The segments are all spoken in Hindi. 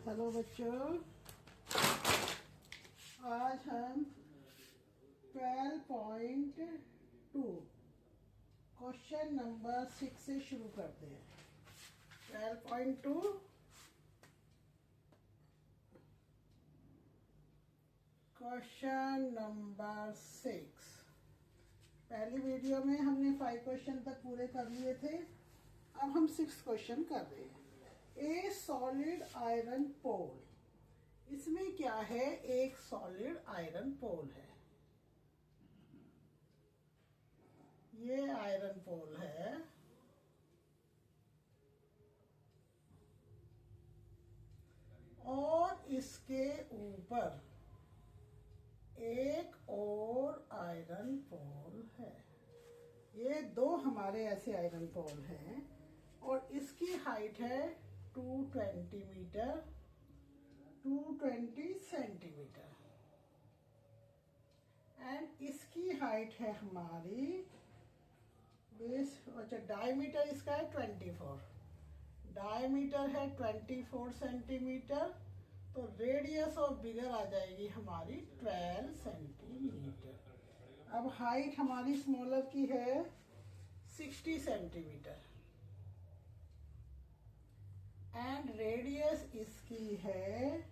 हेलो बच्चों, आज हम 12.2 क्वेश्चन नंबर 6 से शुरू करते हैं। 12.2 क्वेश्चन नंबर 6। पहली वीडियो में हमने 5 क्वेश्चन तक पूरे कर लिए थे। अब हम 6 क्वेश्चन कर रहे हैं। ए सॉलिड आयरन पोल, इसमें क्या है? एक सॉलिड आयरन पोल है। ये आयरन पोल है और इसके ऊपर एक और आयरन पोल है। ये दो हमारे ऐसे आयरन पोल हैं और इसकी हाइट है 220 मीटर, 220 सेंटीमीटर एंड इसकी हाइट है हमारी डायमीटर इसका है 24, डायमीटर है 24 सेंटीमीटर, तो रेडियस ऑफ बिगर आ जाएगी हमारी 12 सेंटीमीटर। अब हाइट हमारी स्मॉलर की है 60 सेंटीमीटर एंड रेडियस इसकी है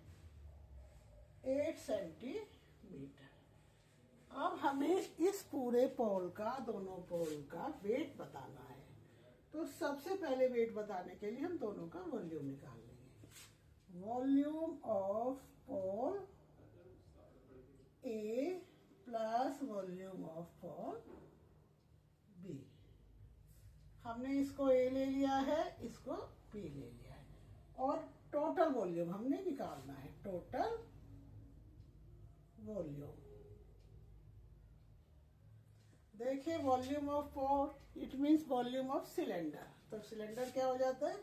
8 सेंटीमीटर। अब हमें इस पूरे पोल का, दोनों पोल का वेट बताना है। तो सबसे पहले वेट बताने के लिए हम दोनों का वॉल्यूम निकाल लेंगे। Volume of pole A plus volume of pole B. हमने इसको ए ले लिया है, इसको बी ले लिया है और टोटल वॉल्यूम हमने निकालना है। टोटल वॉल्यूम देखिए, volume of pole it means volume of cylinder. तो सिलेंडर क्या हो जाता है?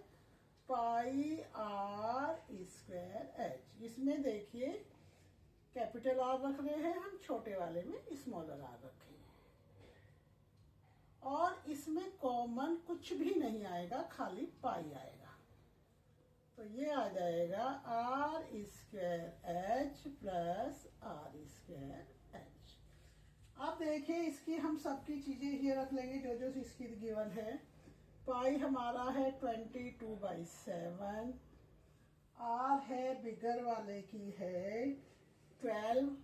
Pi r square h. इसमें देखिए कैपिटल आर रख रहे हैं हम, छोटे वाले में स्मॉलर आर रखे हैं और इसमें कॉमन कुछ भी नहीं आएगा, खाली पाई आएगा। तो ये आ जाएगा r square h plus r square h. अब देखिए इसकी हम सबकी चीजें ये रख लेंगे जो जो इसकी गिवन है। पाई हमारा है 22/7, आर है बिगर वाले की है 12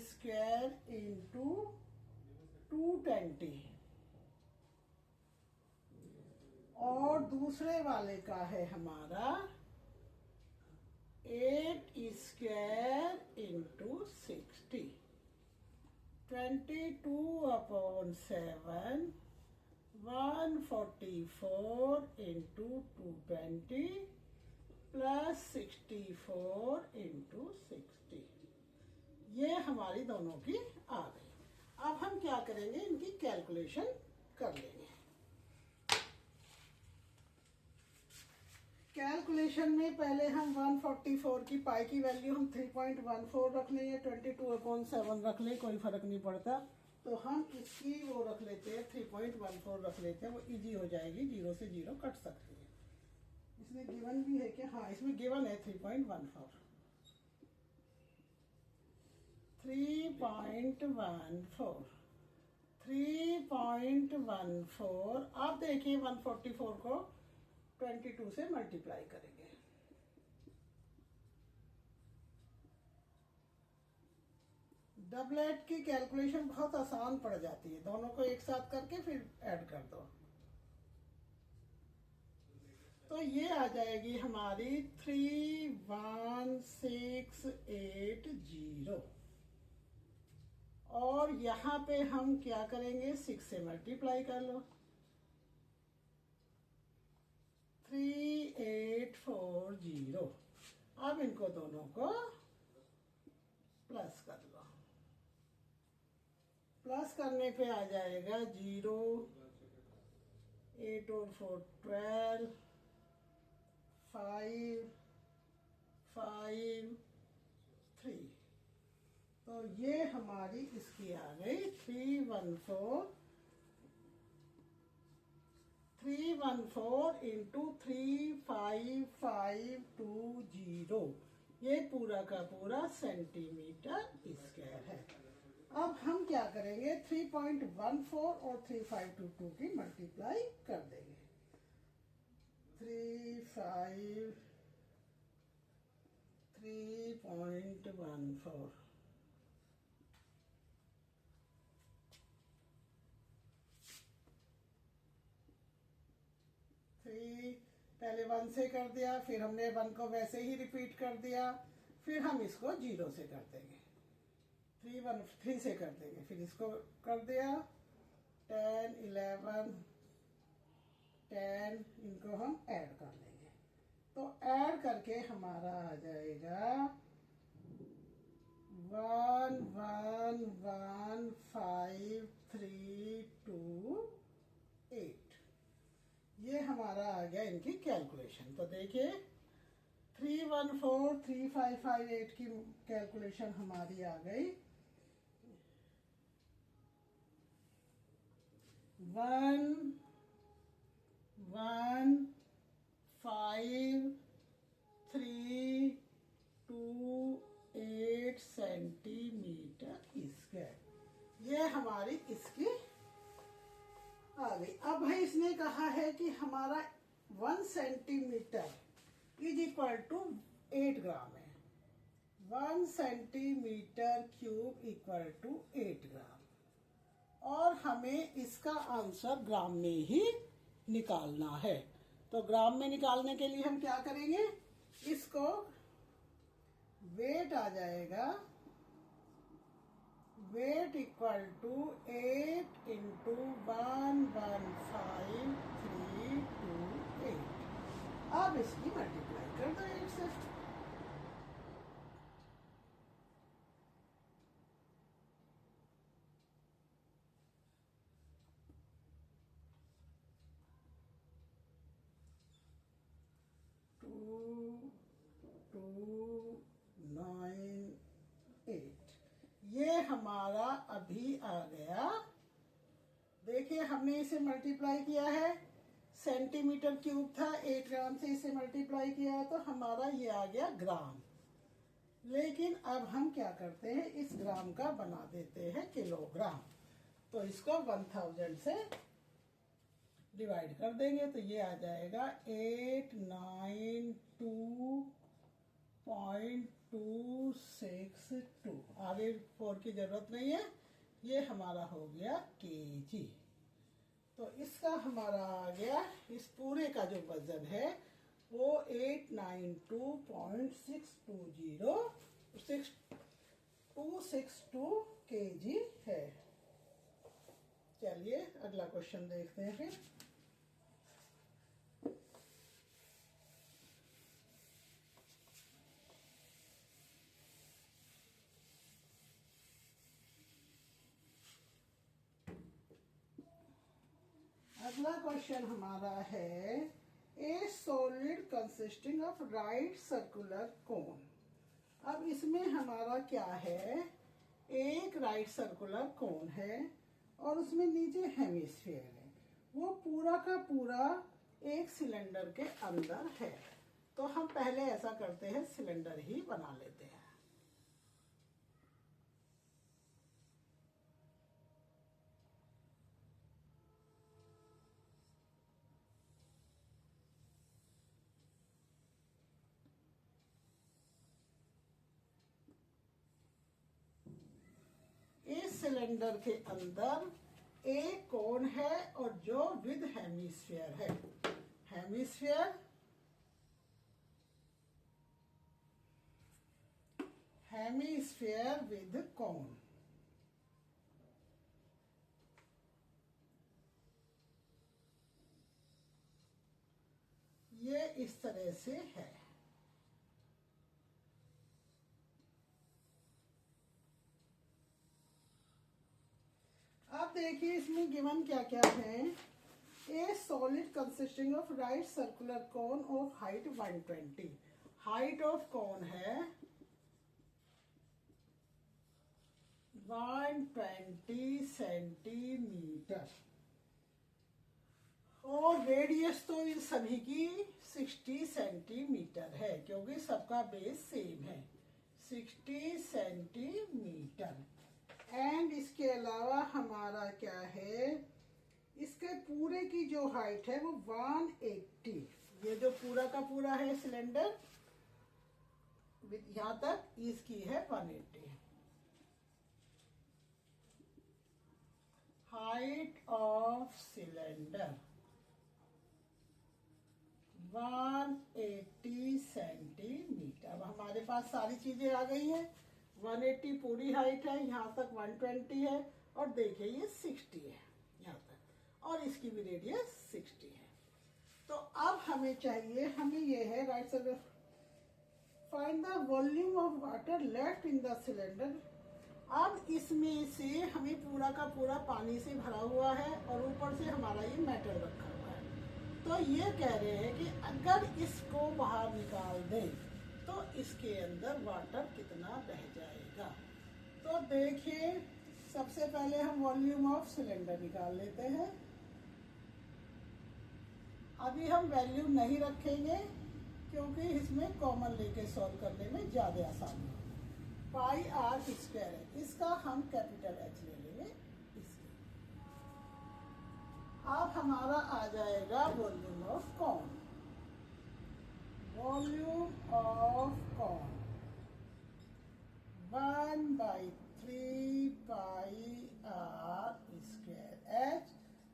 स्क्वायर इंटू 220 और दूसरे वाले का है हमारा 8 square into 60। 22/7 144 into 220 plus 64 into 60। ये हमारी दोनों की आ गई। अब हम क्या करेंगे, इनकी कैलकुलेशन कर लेंगे। कैलकुलेशन में पहले हम 144 की पाई की वैल्यू हम 3.14 रख लें या 22/7 रख लें, कोई फर्क नहीं पड़ता। तो हम इसकी वो रख लेते हैं 3.14 रख लेते हैं, वो इजी हो जाएगी, 0 से 0 कट सकती है। इसमें गिवन भी है कि हाँ, इसमें गिवन है 3.14। 3.14 आप देखिए 144 को 22 से मल्टीप्लाई करेंगे। डबलेट की कैलकुलेशन बहुत आसान पड़ जाती है, दोनों को एक साथ करके फिर ऐड कर दो। तो ये आ जाएगी हमारी 31680 और यहां पे हम क्या करेंगे, 6 से मल्टीप्लाई कर लो। 3840। अब इनको दोनों को प्लस कर लो। प्लस करने पे आ जाएगा 0, 8 और 4 12, 5 5 3। तो ये हमारी इसकी आ गई 314 इंटू 355 3520, ये पूरा का पूरा सेंटीमीटर स्क्वायर है। अब हम क्या करेंगे, 3.14 और 3522 की मल्टीप्लाई कर देंगे। 3.14 पहले 1 से कर दिया, फिर हमने 1 को वैसे ही रिपीट कर दिया, फिर हम इसको 0 से कर देंगे, 3 से कर देंगे, फिर इसको कर दिया 10 11 10, इनको हम ऐड कर लेंगे। तो ऐड करके हमारा आ जाएगा 111532 ये हमारा आ गया इनकी कैलकुलेशन। तो देखिए 314355 की कैलकुलेशन हमारी आ गई। 11532 सेंटीमीटर स्क्वायर, ये हमारी इसकी आ गई। अब भाई इसने कहा है कि हमारा 1 सेंटीमीटर इज इक्वल टू 8 ग्राम है। 1 सेंटीमीटर क्यूब इक्वल टू 8 ग्राम, और हमें इसका आंसर ग्राम में ही निकालना है। तो ग्राम में निकालने के लिए हम क्या करेंगे, इसको वेट आ जाएगा, वेट इक्वल टू 8 इंटू 115328। अब इसकी मल्टीप्लाई कर दो 8 से। ये हमारा अभी आ गया। देखिए हमने इसे मल्टीप्लाई किया है, सेंटीमीटर क्यूब था, 8 ग्राम से इसे मल्टीप्लाई किया है, तो हमारा ये आ गया ग्राम। लेकिन अब हम क्या करते हैं, इस ग्राम का बना देते हैं किलोग्राम। तो इसको 1000 से डिवाइड कर देंगे, तो ये आ जाएगा 892.262। आगे 4 की जरूरत नहीं है, ये हमारा हो गया केजी। तो इसका हमारा आ गया, इस पूरे का जो वजन है वो 892.662 केजी है। चलिए अगला क्वेश्चन देखते हैं फिर। अगला क्वेश्चन हमारा है, ए solid consisting of right circular cone. अब इसमें हमारा क्या है, एक राइट सर्कुलर कोन है और उसमें नीचे हेमिस्फीयर है, वो पूरा का पूरा एक सिलेंडर के अंदर है। तो हम पहले ऐसा करते हैं, सिलेंडर ही बना लेते हैं। इस सिलेंडर के अंदर एक कोन है और जो विद हेमिस्फीयर है, हेमिस्फीयर विद कोन। ये इस तरह से है। अब देखिए इसमें गिवन क्या क्या है, ए solid consisting of right circular cone of height 120। Height of cone है 120 सेंटीमीटर और रेडियस तो इन सभी की 60 सेंटीमीटर मीटर है क्योंकि सबका बेस सेम है, 60 सेंटीमीटर। एंड इसके अलावा हमारा क्या है, इसके पूरे की जो हाइट है वो 180, ये जो पूरा का पूरा है सिलेंडर यहां तक इसकी है 180। Height of cylinder 180 centimetre. अब हमारे पास सारी चीजें आ गई हैं। 180 पूरी हाइट है, यहाँ तक 120 है, और देखिए ये 60 है यहाँ तक, और इसकी भी रेडियस 60 है। तो अब हमें चाहिए, हमें ये है right side, find the volume of water left in the cylinder. अब इसमें से हमें पूरा का पूरा पानी से भरा हुआ है और ऊपर से हमारा ये मेटल रखा हुआ है। तो ये कह रहे हैं कि अगर इसको बाहर निकाल दें तो इसके अंदर वाटर कितना रह जाएगा। तो देखिए, सबसे पहले हम वॉल्यूम ऑफ सिलेंडर निकाल लेते हैं। अभी हम वैल्यू नहीं रखेंगे क्योंकि इसमें कॉमन लेके सॉल्व करने में ज़्यादा आसानी है। पाई आर स्क्वायर है, इसका हम कैपिटल एच ले लेंगे इसके। अब हमारा आ जाएगा volume of cone. Volume of cone 1/3 pi r square h,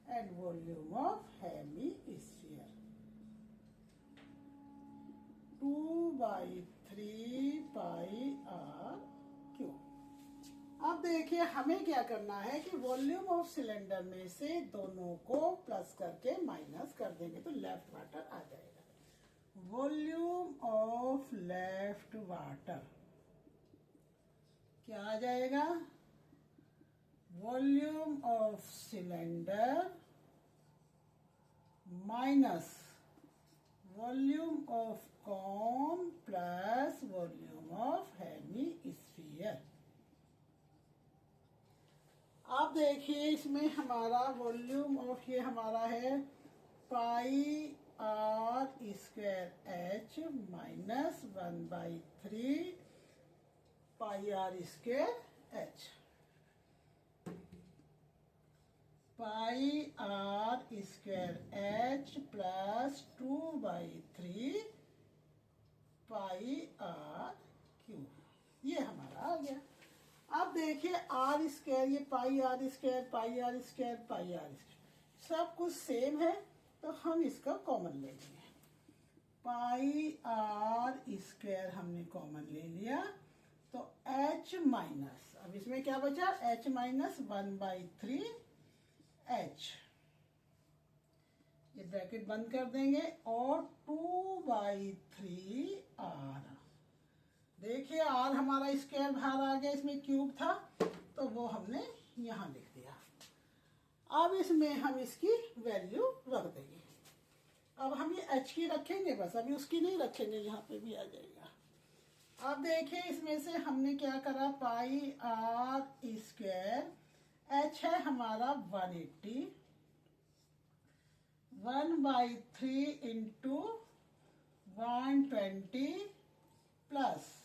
and volume of hemisphere 2/3 pi r cube. अब देखिए हमें क्या करना है कि वॉल्यूम ऑफ सिलेंडर में से दोनों को प्लस करके माइनस कर देंगे तो लेफ्ट वाटर आ जाएगा। वॉल्यूम ऑफ लेफ्ट वाटर क्या आ जाएगा, volume of cylinder minus volume of cone plus volume of hemisphere. अब देखिए इसमें हमारा वॉल्यूम ऑफ, ये हमारा है pi r square h minus 1/3 pi r square h. Pi r square h plus 2/3 pi r cube, ये हमारा आ गया। अब देखिए आर स्क्वायर, ये pi r square pi r square pi r square सब कुछ सेम है, तो हम इसका कॉमन ले लेंगे। पाई आर स्क्वायर हमने कॉमन ले लिया, तो एच माइनस, अब इसमें क्या बचा, एच माइनस 1/3 एच, ये ब्रैकेट बंद कर देंगे, और 2/3 आर। देखिए आर हमारा स्क्वायर बाहर आ गया, इसमें क्यूब था तो वो हमने यहां लिख दिया। अब इसमें हम इसकी वैल्यू रख देंगे। अब हम ये एच की रखेंगे बस, अभी उसकी नहीं रखेंगे, यहाँ पे भी आ जाएगा। अब देखिए इसमें से हमने क्या करा, पाई आर स्क्वायर, एच है हमारा 180, 1/3 इंटू 120 प्लस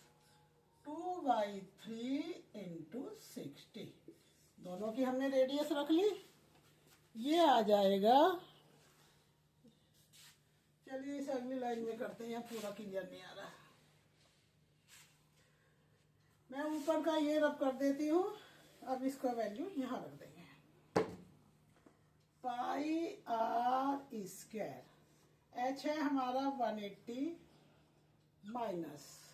2/3 इंटू 60, दोनों की हमने रेडियस रख ली, ये आ जाएगा। चलिए इसे अगली लाइन में करते हैं, पूरा क्लियर नहीं आ रहा। मैं ऊपर का ये रब कर देती हूँ, अब इसका वैल्यू यहाँ रख देंगे। पाई आर स्क्वायर, एच है हमारा 180 माइनस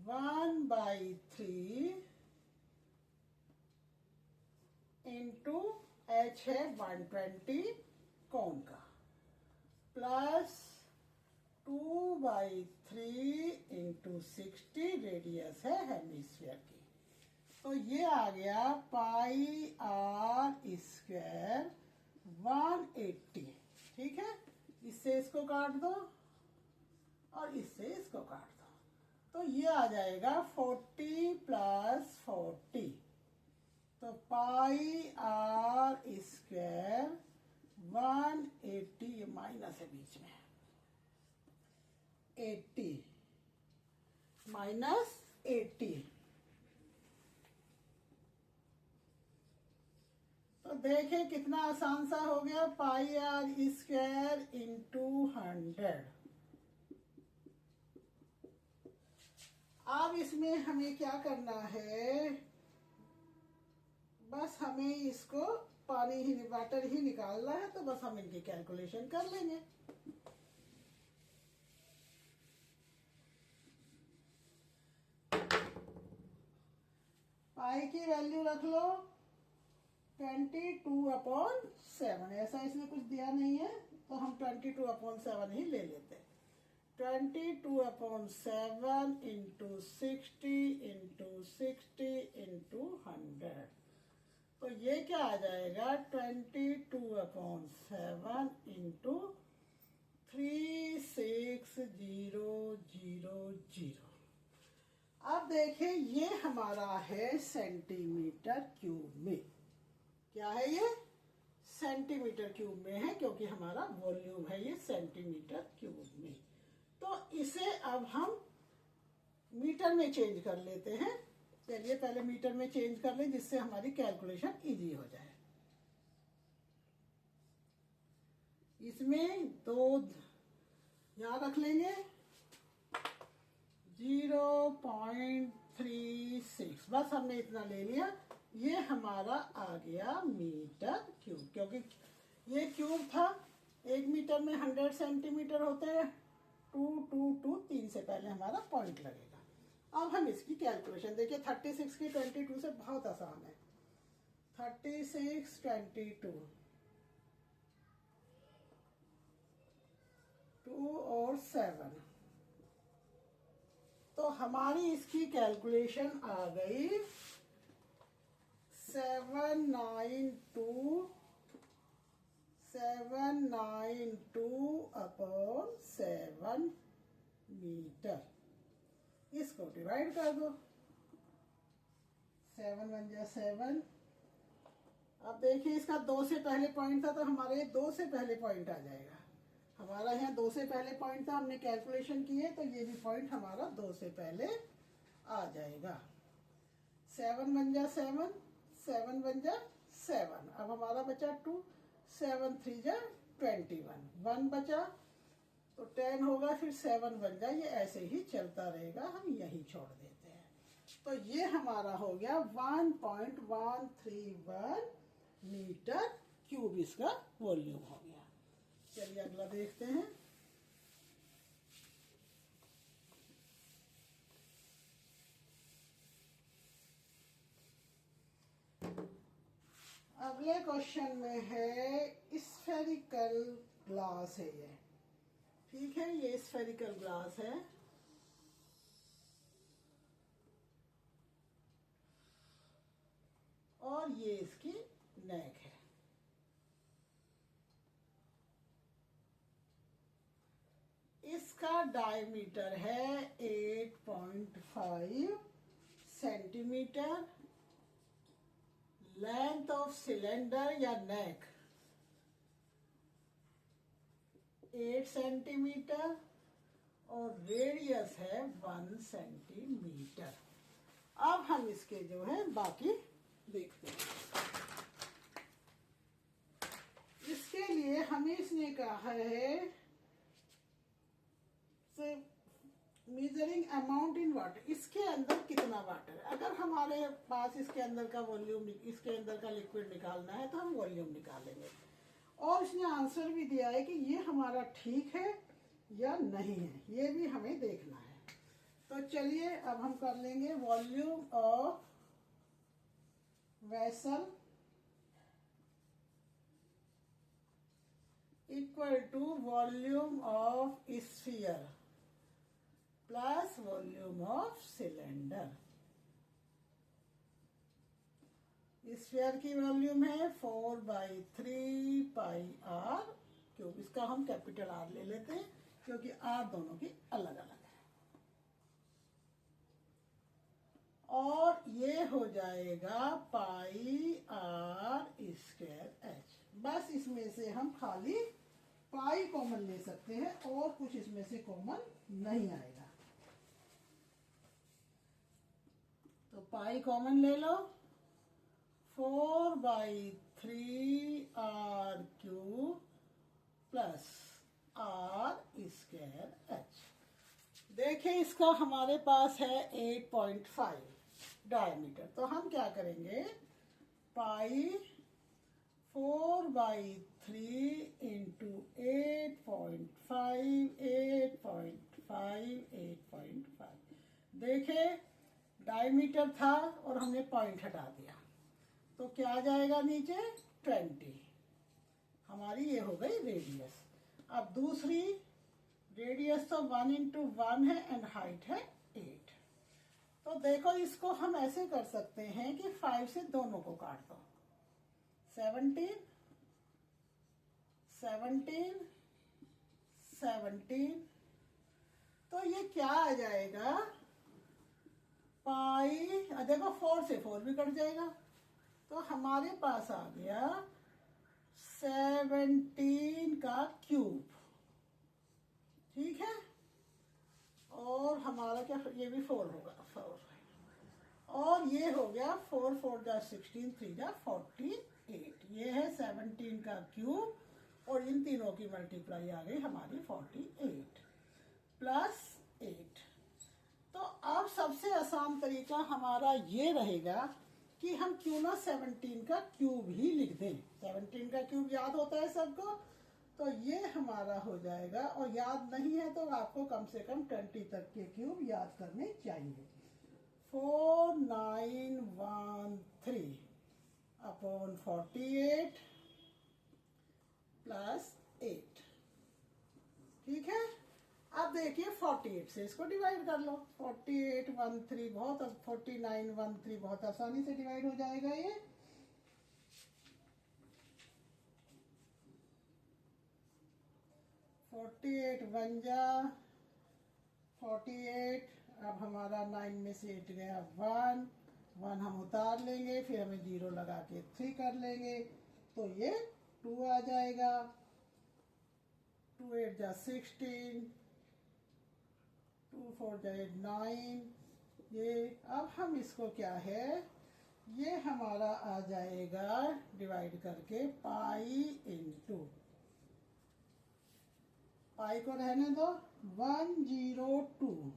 1/3 इंटू एच है 120 कौन का, प्लस 2/3 इंटू 60 रेडियस है हेमिस्फीयर की। तो ये आ गया पाई आर स्क्वायर 180। ठीक है, इससे इसको काट दो और इससे इसको काट दो, तो ये आ जाएगा 40 प्लस 40, तो पाई आर स्क्वायर 180, ये माइनस है बीच में, 80 माइनस 80। तो देखें कितना आसान सा हो गया, पाई आर स्क्वायर इंटू 100। अब इसमें हमें क्या करना है, बस हमें इसको पानी ही वाटर ही निकालना है, तो बस हम इनकी कैलकुलेशन कर लेंगे। पाई की वैल्यू रख लो 22/7। ऐसा इसमें कुछ दिया नहीं है तो हम 22/7 ही ले लेते हैं। 22/7 इंटू 60 इंटू 60 इंटू 100। तो ये क्या आ जाएगा, 22/7 इंटू 36000। अब देखें ये हमारा है सेंटीमीटर क्यूब में। क्या है ये, सेंटीमीटर क्यूब में है, क्योंकि हमारा वॉल्यूम है ये सेंटीमीटर क्यूब में। तो इसे अब हम मीटर में चेंज कर लेते हैं। चलिए पहले मीटर में चेंज कर लें, जिससे हमारी कैलकुलेशन इजी हो जाए। इसमें 2 यहाँ रख लेंगे, 0.36, बस हमने इतना ले लिया। ये हमारा आ गया मीटर क्यूब, क्योंकि ये क्यूब था। 1 मीटर में 100 सेंटीमीटर होते हैं। 2 से पहले हमारा पॉइंट लगेगा। अब हम इसकी कैलकुलेशन देखिए, 36 की 22 से बहुत आसान है। 36 22, 2 और 7, तो हमारी इसकी कैलकुलेशन आ गई 792/7 मीटर। इसको डिवाइड कर दो, 7 1 जा 7। अब देखिए इसका 2 से पहले पॉइंट था, तो हमारे 2 से पहले पॉइंट आ जाएगा। हमारा यहाँ 2 से पहले पॉइंट था, हमने कैलकुलेशन की है, तो ये भी पॉइंट हमारा 2 से पहले आ जाएगा। 7 1 जा 7, 7 1 जा 7। अब हमारा बचा 2, 7 3 जा 21, 1 बचा तो 10 होगा, फिर 7 बन जाए। ये ऐसे ही चलता रहेगा, हम यही छोड़ देते हैं। तो ये हमारा हो गया 1.131 मीटर क्यूब, इसका वॉल्यूम हो गया। चलिए अगला देखते हैं। अगले क्वेश्चन में है स्फेरिकल ग्लास है ये, ठीक है, ये स्फेरिकल ग्लास है। और ये इसकी नेक है। इसका डायमीटर है 8.5 सेंटीमीटर। लेंथ ऑफ सिलेंडर या नेक 8 सेंटीमीटर और रेडियस है 1 सेंटीमीटर। अब हम इसके जो है बाकी देखते हैं। इसके लिए हमें इसने कहा है मेजरिंग अमाउंट इन वाटर, इसके अंदर कितना वाटर। अगर हमारे पास इसके अंदर का वॉल्यूम, इसके अंदर का लिक्विड निकालना है, तो हम वॉल्यूम निकालेंगे। और इसने आंसर भी दिया है कि ये हमारा ठीक है या नहीं है, ये भी हमें देखना है। तो चलिए अब हम कर लेंगे volume of vessel equal to volume of sphere plus volume of cylinder. Sphere की वॉल्यूम है 4/3 पाई आर क्यूब। इसका हम कैपिटल आर ले लेते हैं, क्योंकि आर दोनों की अलग अलग है। और ये हो जाएगा पाई आर स्क्वायर एच। बस इसमें से हम खाली पाई कॉमन ले सकते हैं और कुछ इसमें से कॉमन नहीं आएगा। तो पाई कॉमन ले लो, 4/3 r³ प्लस r²h। देखिए इसका हमारे पास है 8.5 डायमीटर। तो हम क्या करेंगे, पाई 4/3 इंटू 8.5 8.5 8.5। देखे डायमीटर था और हमने पॉइंट हटा दिया, तो क्या आ जाएगा नीचे 20। हमारी ये हो गई रेडियस। अब दूसरी रेडियस तो 1 इंटू 1 है एंड हाइट है 8। तो देखो इसको हम ऐसे कर सकते हैं कि 5 से दोनों को काट दो, 17 17 17। तो ये क्या आ जाएगा, पाई देखो 4 से 4 भी कट जाएगा, तो हमारे पास आ गया 17 का क्यूब। ठीक है, और हमारा क्या, ये भी 4 होगा, 4। और ये हो गया 4 4 जा 16, 3 जा 48। ये है 17 का क्यूब और इन तीनों की मल्टीप्लाई आ गई हमारी 48 प्लस 8। तो अब सबसे आसान तरीका हमारा ये रहेगा कि हम क्यों ना 17 का क्यूब ही लिख दें। 17 का क्यूब याद होता है सबको, तो ये हमारा हो जाएगा। और याद नहीं है तो आपको कम से कम 20 तक के क्यूब याद करने चाहिए। 4913 अपॉन 48 प्लस 8। ठीक है, अब देखिए 48 से इसको डिवाइड कर लो। 4813 बहुत, 4913 बहुत आसानी से डिवाइड हो जाएगा ये। 48 1 जा 48। अब हमारा 9 में से 8 गया 1 1, हम उतार लेंगे, फिर हमें 0 लगा के 3 कर लेंगे, तो ये 2 आ जाएगा। 2 8 जा 16, 2 4 जा 8 9। ये अब हम इसको क्या है, ये हमारा आ जाएगा डिवाइड करके पाई इंटू, पाई को रहने दो, 102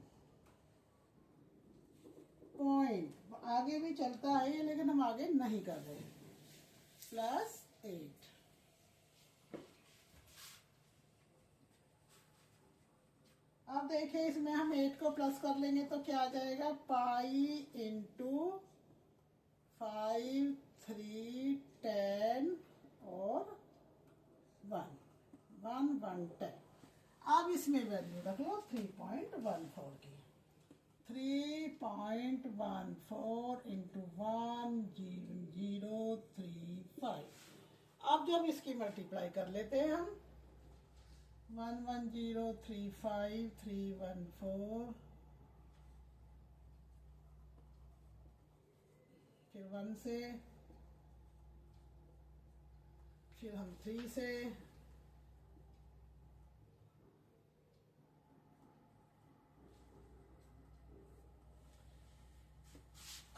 पॉइंट, आगे भी चलता है ये लेकिन हम आगे नहीं कर रहे, प्लस 8। अब देखिए इसमें हम 8 को प्लस कर लेंगे तो क्या आ जाएगा, पाई इंटू 5 3 10 और 1 1 1 10। अब इसमें वैल्यू रख लो 3.14 की। 3.14 इंटू 10035। अब जब इसकी मल्टीप्लाई कर लेते हैं हम, 11035 314, फिर 1 से, फिर हम 3 से,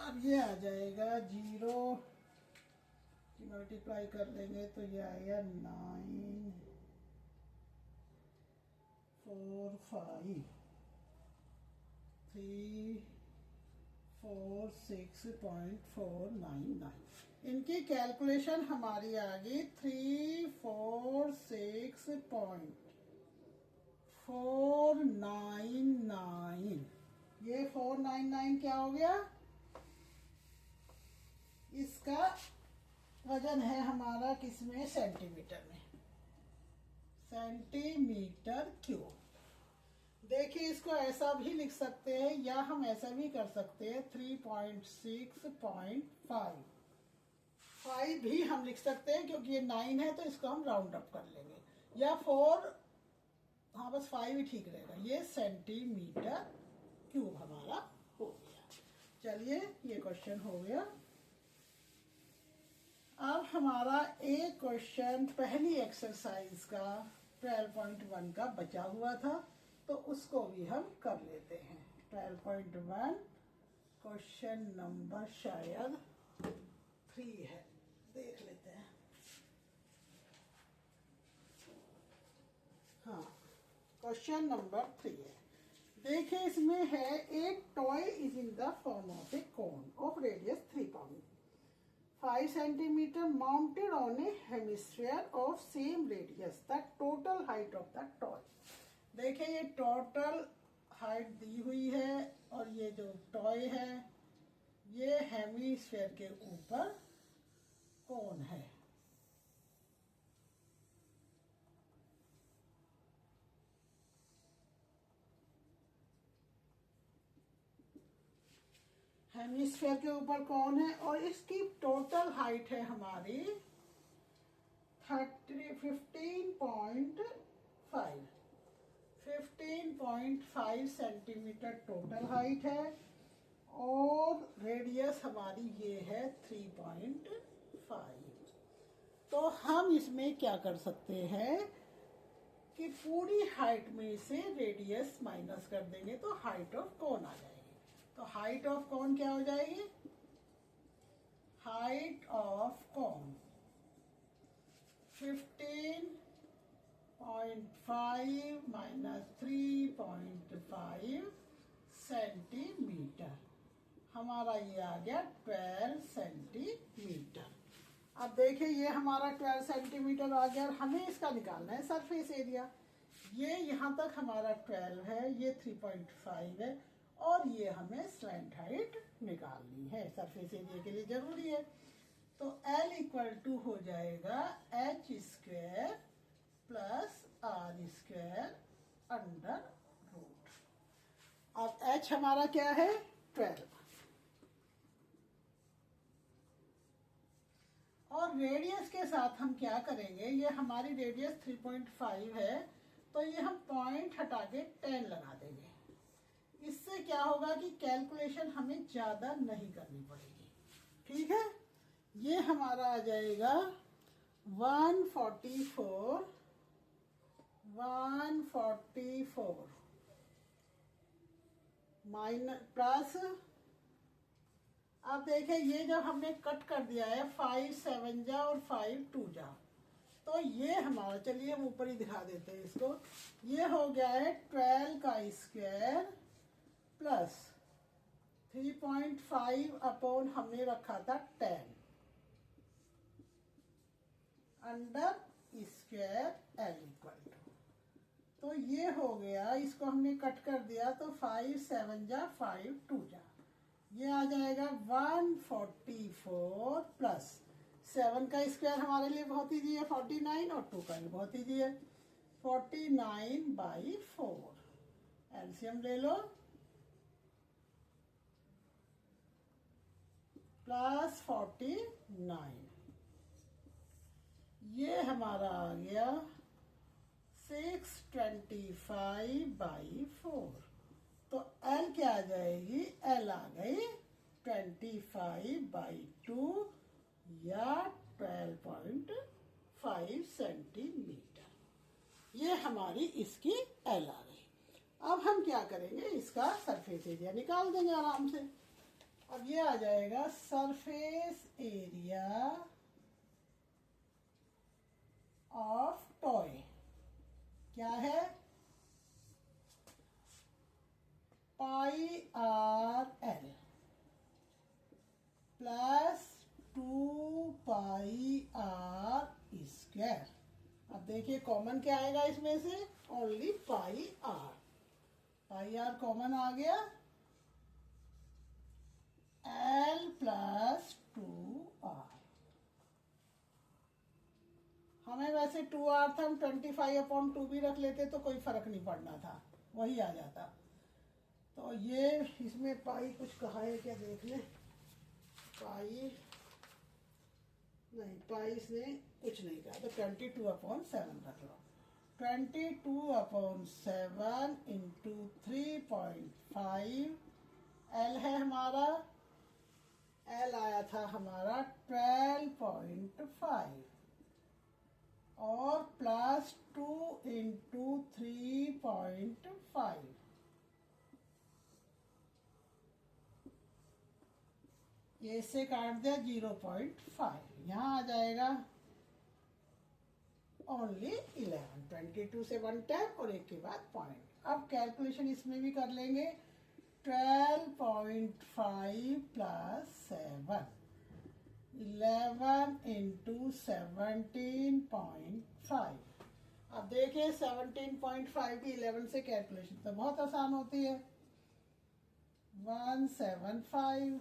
अब ये आ जाएगा 0 की मल्टीप्लाई कर लेंगे तो ये आएगा 9 4 5 3 4 6.499। इनकी कैलकुलेशन हमारी आ गई 346.499। ये 499 क्या हो गया, इसका वजन है हमारा किसमें, सेंटीमीटर में, सेंटीमीटर क्यूब। देखिए इसको ऐसा भी लिख सकते हैं या हम ऐसा भी कर सकते हैं 3.6.5 भी हम लिख सकते हैं, क्योंकि ये 9 है तो इसको हम राउंड अप कर लेंगे, या 4, हाँ बस 5 ही ठीक रहेगा। ये सेंटीमीटर क्यूब हमारा हो गया। चलिए ये क्वेश्चन हो गया। अब हमारा एक क्वेश्चन पहली एक्सरसाइज का 12.1 का बचा हुआ था, तो उसको भी हम कर लेते हैं। 12.1 क्वेश्चन नंबर शायद 3 है, देख लेते हैं। हाँ, क्वेश्चन नंबर 3 है। देखिए इसमें है, एक toy is in the form of A cone of radius 3.5 centimeter mounted on a hemisphere of same radius. The total height of the toy. देखिए ये टोटल हाइट दी हुई है और ये जो टॉय है ये हेमिस्फीयर के ऊपर कोन है। हेमिस्फीयर के ऊपर कौन है और इसकी टोटल हाइट है हमारी 15.5 सेंटीमीटर टोटल हाइट है और रेडियस हमारी ये है 3.5। तो हम इसमें क्या कर सकते हैं कि पूरी हाइट में से रेडियस माइनस कर देंगे तो हाइट ऑफ कोन आ जाएगी। तो हाइट ऑफ कोन क्या हो जाएगी? Height of cone 15.5 minus 3.5 centimetre, हमारा ये आ गया 12 सेंटीमीटर। अब देखिए ये हमारा 12 सेंटीमीटर आ गया और हमें इसका निकालना है सरफेस एरिया। ये यहाँ तक हमारा 12 है, ये 3.5 है और ये हमें स्लैंट हाइट निकालनी है, सरफेस एरिया के लिए जरूरी है। तो L इक्वल टू हो जाएगा h square plus r square under root. अब h हमारा क्या है? 12 और रेडियस के साथ हम क्या करेंगे, ये हमारी रेडियस 3.5 है तो ये हम पॉइंट हटा के 10 लगा देंगे। इससे क्या होगा कि कैलकुलेशन हमें ज्यादा नहीं करनी पड़ेगी। ठीक है, ये हमारा आ जाएगा 144 माइनस प्लस, अब देखिए ये जब हमने कट कर दिया है 5 7 जा और 5 2 जा, तो ये हमारा, चलिए हम ऊपर ही दिखा देते हैं इसको, ये हो गया है 12 का स्क्वायर प्लस 3.5 अपॉन हमने रखा था 10 under square L equal to, तो ये हो गया, इसको हमने कट कर दिया तो 5 7 जा 5 2 जा, ये आ जाएगा 144 प्लस 7 का स्क्वायर हमारे लिए बहुत ईजी है 49 और 2 का भी बहुत ईजी है 49/4। एलसीएम ले लो, प्लस 49, ये हमारा आ गया 625/4। तो L क्या आ जाएगी? L आ गई 25/2 या 12.5 सेंटीमीटर। ये हमारी इसकी L आ गई। अब हम क्या करेंगे, इसका सरफेस एरिया निकाल देंगे आराम से। अब ये आ जाएगा सरफेस एरिया ऑफ टॉय, क्या है? πRL plus 2πr square. अब देखिए कॉमन क्या आएगा इसमें से? ओनली πr, πr कॉमन आ गया, L प्लस 2r। हमें वैसे 2r था, हम 25/2 भी रख लेते तो कोई फर्क नहीं पड़ना था, वही आ जाता। तो ये इसमें पाई कुछ कहा है क्या, देख ले। पाई नहीं, पाई इसने कुछ नहीं कहा, तो 22/7 रख लो। 22/7 इंटू 3.5, L है हमारा, L आया था हमारा 12.5 और प्लस 2 इंटू 3.5, ये इससे काट दिया 0.5, यहाँ आ जाएगा ओनली 11, 22 से 1 टाइम और एक के बाद पॉइंट। अब कैलकुलेशन इसमें भी कर लेंगे, 12.5 प्लस 7, 11 इंटू 17.5। अब देखिए 17.5 की 11 से कैलकुलेशन तो बहुत आसान होती है, 175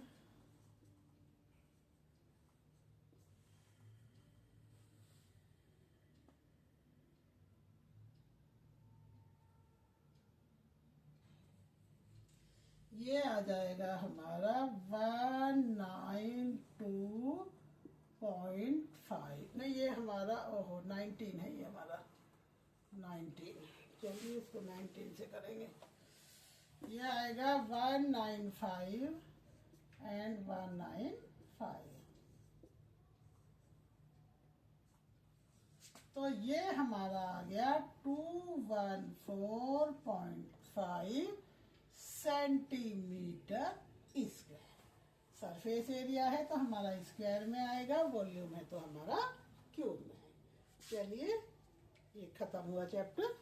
ये आ जाएगा हमारा 192.5, नहीं ये हमारा ओहो 19 है, ये हमारा 19, चलिए इसको 19 से करेंगे, ये आएगा 195 एंड 195। तो ये हमारा आ गया 214.5 सेंटीमीटर स्क्वायर। सरफेस एरिया है तो हमारा स्क्वायर में आएगा, वॉल्यूम है तो हमारा क्यूब में है। चलिए ये खत्म हुआ चैप्टर।